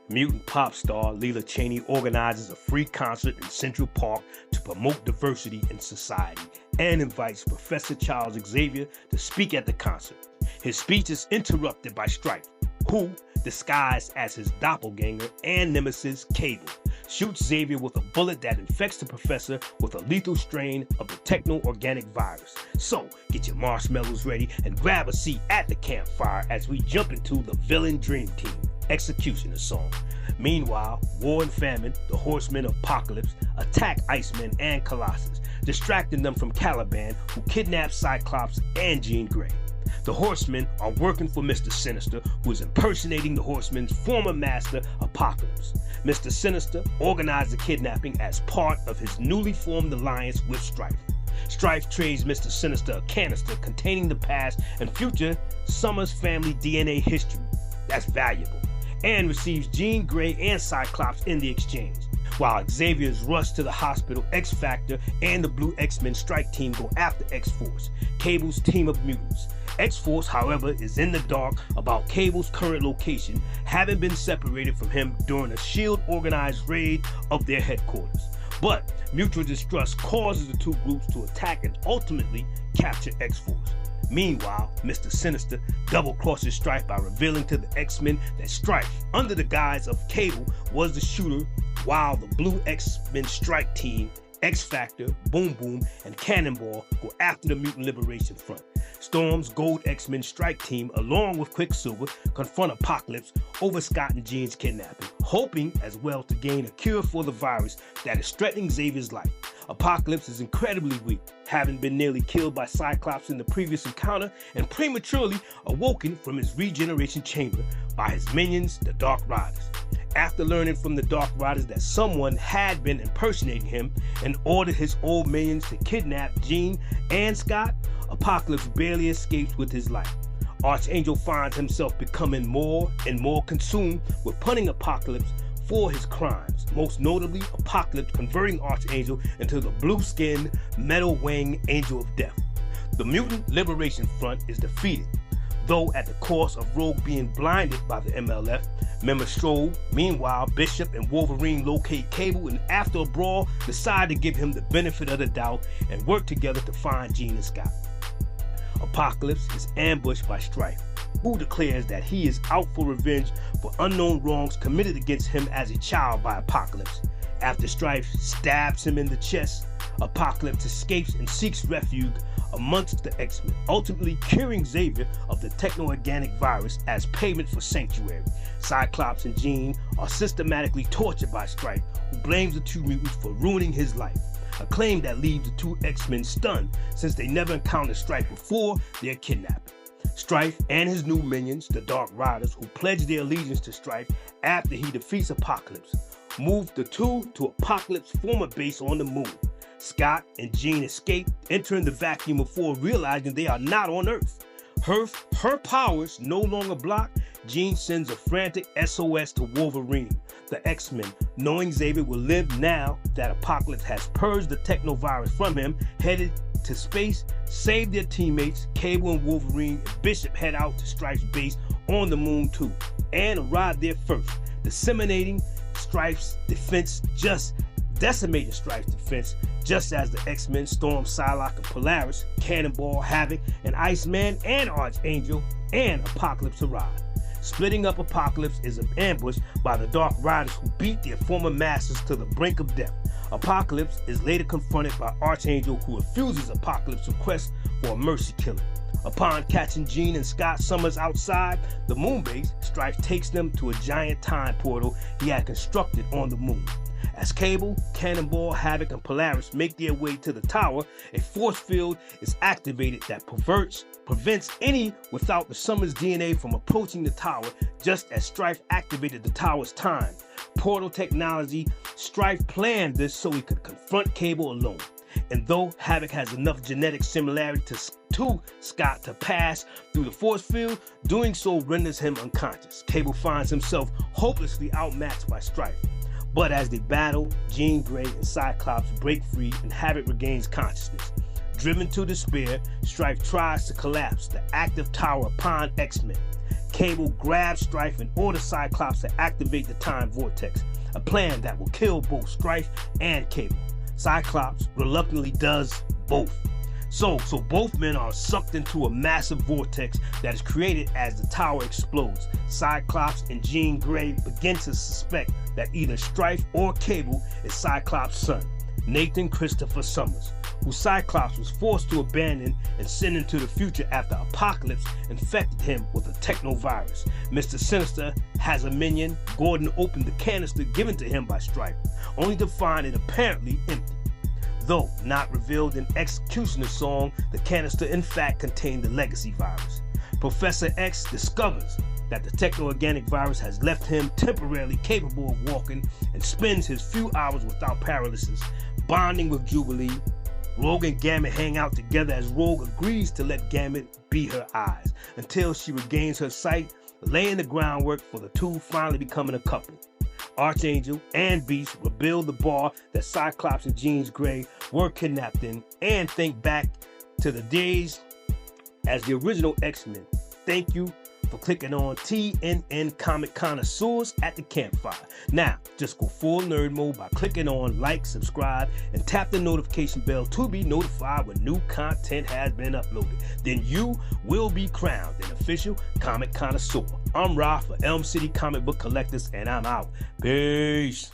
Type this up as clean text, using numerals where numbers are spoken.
Mutant pop star Leela Chaney organizes a free concert in Central Park to promote diversity in society and invites Professor Charles Xavier to speak at the concert. His speech is interrupted by Stryfe, who, disguised as his doppelganger and nemesis Cable, shoots Xavier with a bullet that infects the professor with a lethal strain of the techno-organic virus. So, get your marshmallows ready and grab a seat at the campfire as we jump into the villain dream team, X-Cutioners song. Meanwhile, War and Famine, the Horsemen of Apocalypse, attack Iceman and Colossus, distracting them from Caliban, who kidnaps Cyclops and Jean Grey. The Horsemen are working for Mr. Sinister, who is impersonating the Horsemen's former master, Apocalypse. Mr. Sinister organized the kidnapping as part of his newly formed alliance with Stryfe. Stryfe trades Mr. Sinister a canister containing the past and future Summers family DNA history. That's valuable. And receives Jean Grey and Cyclops in the exchange. While Xavier is rushed to the hospital, X-Factor and the Blue X-Men strike team go after X-Force, Cable's team of mutants. X-Force, however, is in the dark about Cable's current location, having been separated from him during a S.H.I.E.L.D. organized raid of their headquarters. But mutual distrust causes the two groups to attack and ultimately capture X-Force. Meanwhile, Mr. Sinister double-crosses Stryfe by revealing to the X-Men that Stryfe, under the guise of Cable, was the shooter, while the Blue X-Men strike team, X-Factor, Boom Boom, and Cannonball go after the Mutant Liberation Front. Storm's Gold X-Men strike team, along with Quicksilver, confront Apocalypse over Scott and Jean's kidnapping, hoping as well to gain a cure for the virus that is threatening Xavier's life. Apocalypse is incredibly weak, having been nearly killed by Cyclops in the previous encounter and prematurely awoken from his regeneration chamber by his minions, the Dark Riders. After learning from the Dark Riders that someone had been impersonating him and ordered his old minions to kidnap Jean and Scott, Apocalypse barely escapes with his life. Archangel finds himself becoming more and more consumed with punning Apocalypse for his crimes, most notably Apocalypse converting Archangel into the blue-skinned, metal-winged Angel of Death. The Mutant Liberation Front is defeated, though at the cost of Rogue being blinded by the MLF. Member Strode, meanwhile, Bishop and Wolverine locate Cable and after a brawl decide to give him the benefit of the doubt and work together to find Jean and Scott. Apocalypse is ambushed by Stryfe, who declares that he is out for revenge for unknown wrongs committed against him as a child by Apocalypse. After Stryfe stabs him in the chest, Apocalypse escapes and seeks refuge amongst the X-Men, ultimately curing Xavier of the techno-organic virus as payment for Sanctuary. Cyclops and Jean are systematically tortured by Stryfe, who blames the two mutants for ruining his life, a claim that leaves the two X-Men stunned since they never encountered Stryfe before their kidnapping. Stryfe and his new minions, the Dark Riders, who pledge their allegiance to Stryfe after he defeats Apocalypse, move the two to Apocalypse's former base on the moon. Scott and Jean escape, entering the vacuum before realizing they are not on Earth. Her powers no longer blocked, Jean sends a frantic SOS to Wolverine. The X-Men, knowing Xavier will live now that Apocalypse has purged the technovirus from him, headed to space, save their teammates. Cable and Wolverine and Bishop head out to Stryfe's base on the moon too, and arrive there first, decimating Stryfe's defense just as the X-Men storm Psylocke and Polaris, Cannonball, Havoc, and Iceman and Archangel and Apocalypse arrive. Splitting up Apocalypse is ambushed by the Dark Riders, who beat their former masters to the brink of death. Apocalypse is later confronted by Archangel, who refuses Apocalypse's request for a mercy killing. Upon catching Jean and Scott Summers outside the moon base, Stryfe takes them to a giant time portal he had constructed on the moon. As Cable, Cannonball, Havoc, and Polaris make their way to the tower, a force field is activated that prevents any without the Summers DNA from approaching the tower, just as Stryfe activated the tower's time portal technology. Stryfe planned this so he could confront Cable alone. And though Havoc has enough genetic similarity to Scott to pass through the force field, doing so renders him unconscious. Cable finds himself hopelessly outmatched by Stryfe. But as they battle, Jean Grey and Cyclops break free and Havoc regains consciousness. Driven to despair, Stryfe tries to collapse the active tower upon X-Men. Cable grabs Stryfe and orders Cyclops to activate the time vortex, a plan that will kill both Stryfe and Cable. Cyclops reluctantly does both. So both men are sucked into a massive vortex that is created as the tower explodes. Cyclops and Jean Grey begin to suspect that either Stryfe or Cable is Cyclops' son, Nathan Christopher Summers, who Cyclops was forced to abandon and send into the future after Apocalypse infected him with a technovirus. Mr. Sinister has a minion. Gordon opened the canister given to him by Stryfe, only to find it apparently empty. Though not revealed in X-Cutioners song, the canister in fact contained the legacy virus. Professor X discovers that the techno-organic virus has left him temporarily capable of walking and spends his few hours without paralysis, bonding with Jubilee. Rogue and Gambit hang out together as Rogue agrees to let Gambit be her eyes until she regains her sight, laying the groundwork for the two finally becoming a couple. Archangel and Beast rebuild the bar that Cyclops and Jean Grey were kidnapped in and think back to the days as the original X-Men. Thank you for clicking on TNN Comic Connoisseurs at the Campfire. Now, just go full nerd mode by clicking on like, subscribe, and tap the notification bell to be notified when new content has been uploaded. Then you will be crowned an official comic connoisseur. I'm Ra for Elm City Comic Book Collectors, and I'm out. Peace.